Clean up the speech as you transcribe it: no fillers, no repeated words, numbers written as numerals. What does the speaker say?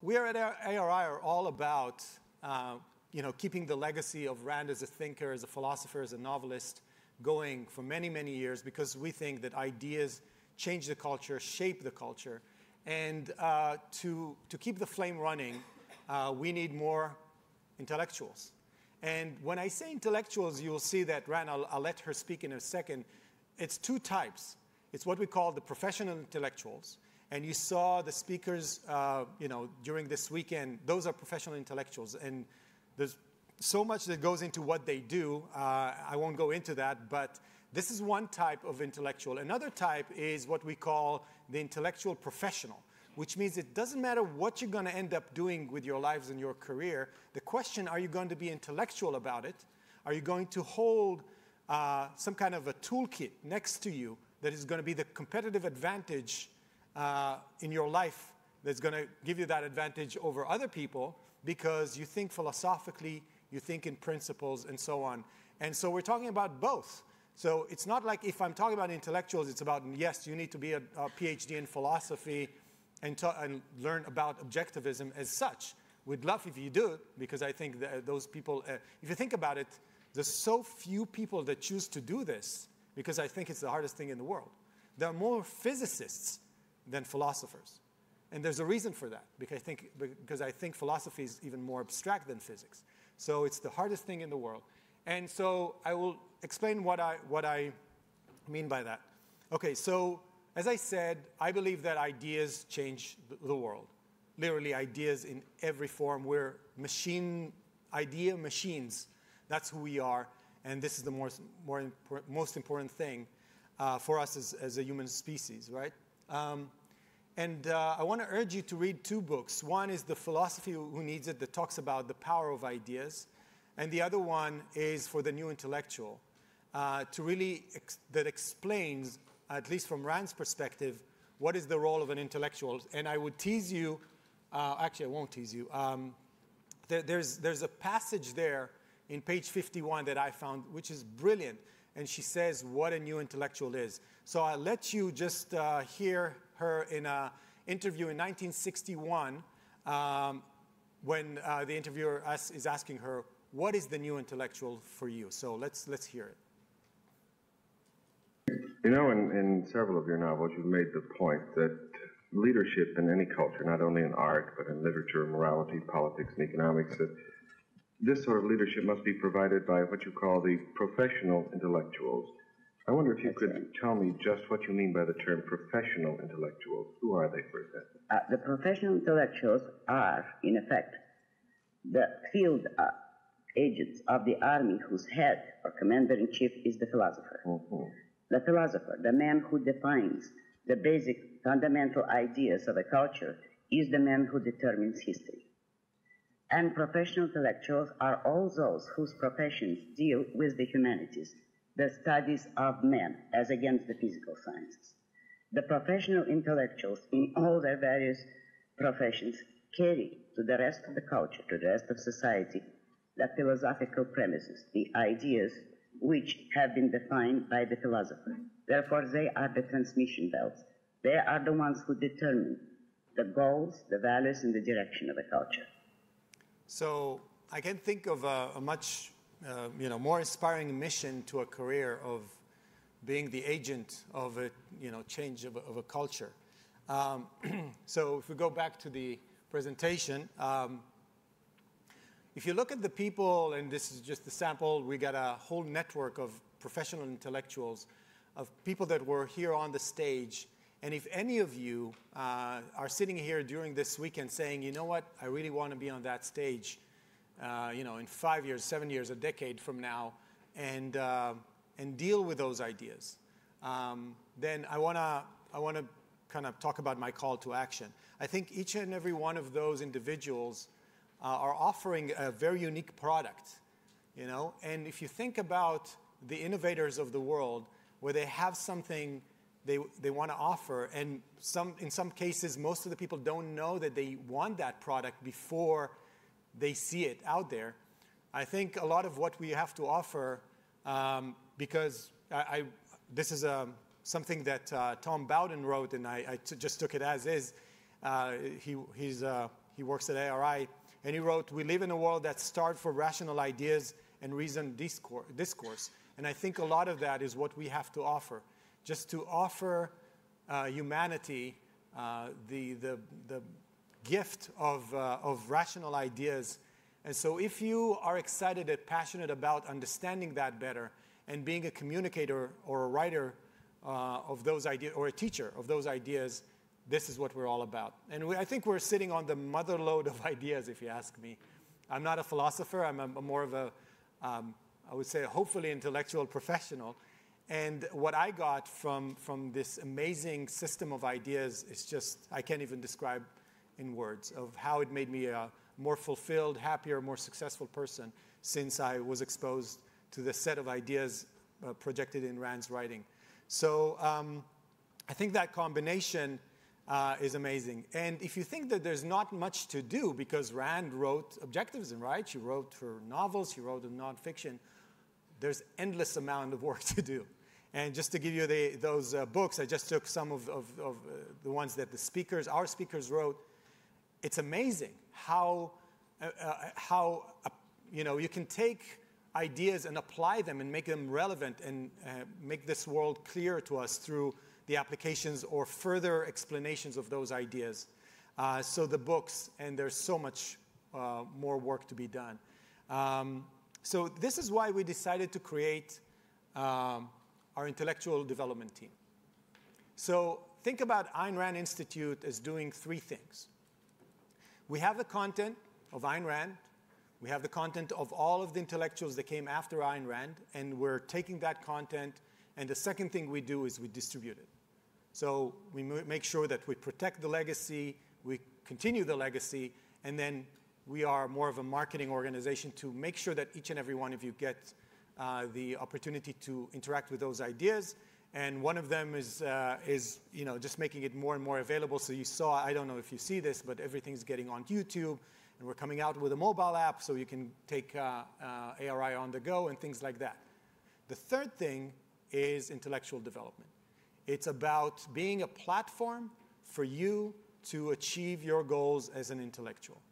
we are at ARI are all about keeping the legacy of Rand as a thinker, as a philosopher, as a novelist going for many, many years, because we think that ideas change the culture, shape the culture. And to keep the flame running, we need more intellectuals. And when I say intellectuals, you'll see that Rand, I'll let her speak in a second, it's two types. It's what we call the professional intellectuals. And you saw the speakers during this weekend. Those are professional intellectuals. And there's so much that goes into what they do. I won't go into that, but this is one type of intellectual. Another type is what we call the intellectual professional, which means it doesn't matter what you're going to end up doing with your lives and your career. The question, are you going to be intellectual about it? Are you going to hold some kind of a toolkit next to you that is going to be the competitive advantage in your life that's going to give you that advantage over other people because you think philosophically, you think in principles, and so on. And so we're talking about both. So it's not like if I'm talking about intellectuals, it's about, yes, you need to be a PhD in philosophy and learn about objectivism as such. We'd love if you do it, because I think that those people, if you think about it, there's so few people that choose to do this, because I think it's the hardest thing in the world. There are more physicists than philosophers. And there's a reason for that, because I think philosophy is even more abstract than physics. So it's the hardest thing in the world. And so I will explain what I mean by that. Okay, so as I said, I believe that ideas change the world. Literally, ideas in every form. We're idea machines. That's who we are. And this is the most important thing for us as a human species, right? I want to urge you to read two books. One is The Philosophy Who Needs It, that talks about the power of ideas. And the other one is For the New Intellectual, that explains, at least from Rand's perspective, what is the role of an intellectual. And I would tease you, actually I won't tease you, there's a passage there in page 51 that I found, which is brilliant. And she says what a new intellectual is. So I'll let you just hear her in an interview in 1961 when the interviewer is asking her, what is the new intellectual for you? So let's hear it. You know, in several of your novels, you've made the point that leadership in any culture, not only in art, but in literature, morality, politics, and economics, that this sort of leadership must be provided by what you call the professional intellectuals. I wonder if you could tell me just what you mean by the term professional intellectuals. Who are they, for example? The professional intellectuals are, in effect, the field agents of the army whose head or commander-in-chief is the philosopher. Mm-hmm. The philosopher, the man who defines the basic fundamental ideas of a culture, is the man who determines history. And professional intellectuals are all those whose professions deal with the humanities, the studies of men as against the physical sciences. The professional intellectuals in all their various professions carry to the rest of the culture, to the rest of society, the philosophical premises, the ideas which have been defined by the philosopher. Therefore, they are the transmission belts. They are the ones who determine the goals, the values, and the direction of a culture. So I can think of a much more inspiring mission to a career of being the agent of a change of a culture. So if we go back to the presentation, if you look at the people, and this is just a sample, we got a whole network of professional intellectuals, of people that were here on the stage. And if any of you are sitting here during this weekend saying, you know what, I really want to be on that stage, in 5 years, 7 years, a decade from now, and deal with those ideas, then I want to kind of talk about my call to action. I think each and every one of those individuals are offering a very unique product, And if you think about the innovators of the world, where they have something they want to offer, and in some cases, most of the people don't know that they want that product before they see it out there. I think a lot of what we have to offer, because this is something that Tom Bowden wrote, and I just took it as is. He's He works at ARI, and he wrote, "We live in a world that's starved for rational ideas and reasoned discourse." And I think a lot of that is what we have to offer, just to offer humanity the gift of rational ideas. And so if you are excited and passionate about understanding that better and being a communicator or a writer of those ideas, or a teacher of those ideas, this is what we're all about. And I think we're sitting on the mother lode of ideas, if you ask me. I'm not a philosopher. I'm more of a, I would say, hopefully intellectual professional. And what I got from this amazing system of ideas is just, I can't even describe in words of how it made me a more fulfilled, happier, more successful person since I was exposed to the set of ideas projected in Rand's writing. So I think that combination is amazing. And if you think that there's not much to do, because Rand wrote Objectivism, right? She wrote her novels, she wrote a nonfiction. There's endless amount of work to do. And just to give you those books, I just took some of the ones that our speakers wrote. It's amazing how you can take ideas and apply them and make them relevant and make this world clear to us through the applications or further explanations of those ideas. So the books, and there's so much more work to be done. So this is why we decided to create our intellectual development team. So think about Ayn Rand Institute as doing three things. We have the content of Ayn Rand. We have the content of all of the intellectuals that came after Ayn Rand, and we're taking that content, and the second thing we do is we distribute it. So we make sure that we protect the legacy, we continue the legacy, and then we are more of a marketing organization to make sure that each and every one of you get the opportunity to interact with those ideas. And one of them is just making it more and more available. So you saw, I don't know if you see this, but everything's getting on YouTube. And we're coming out with a mobile app so you can take ARI on the go and things like that. The third thing is intellectual development. It's about being a platform for you to achieve your goals as an intellectual.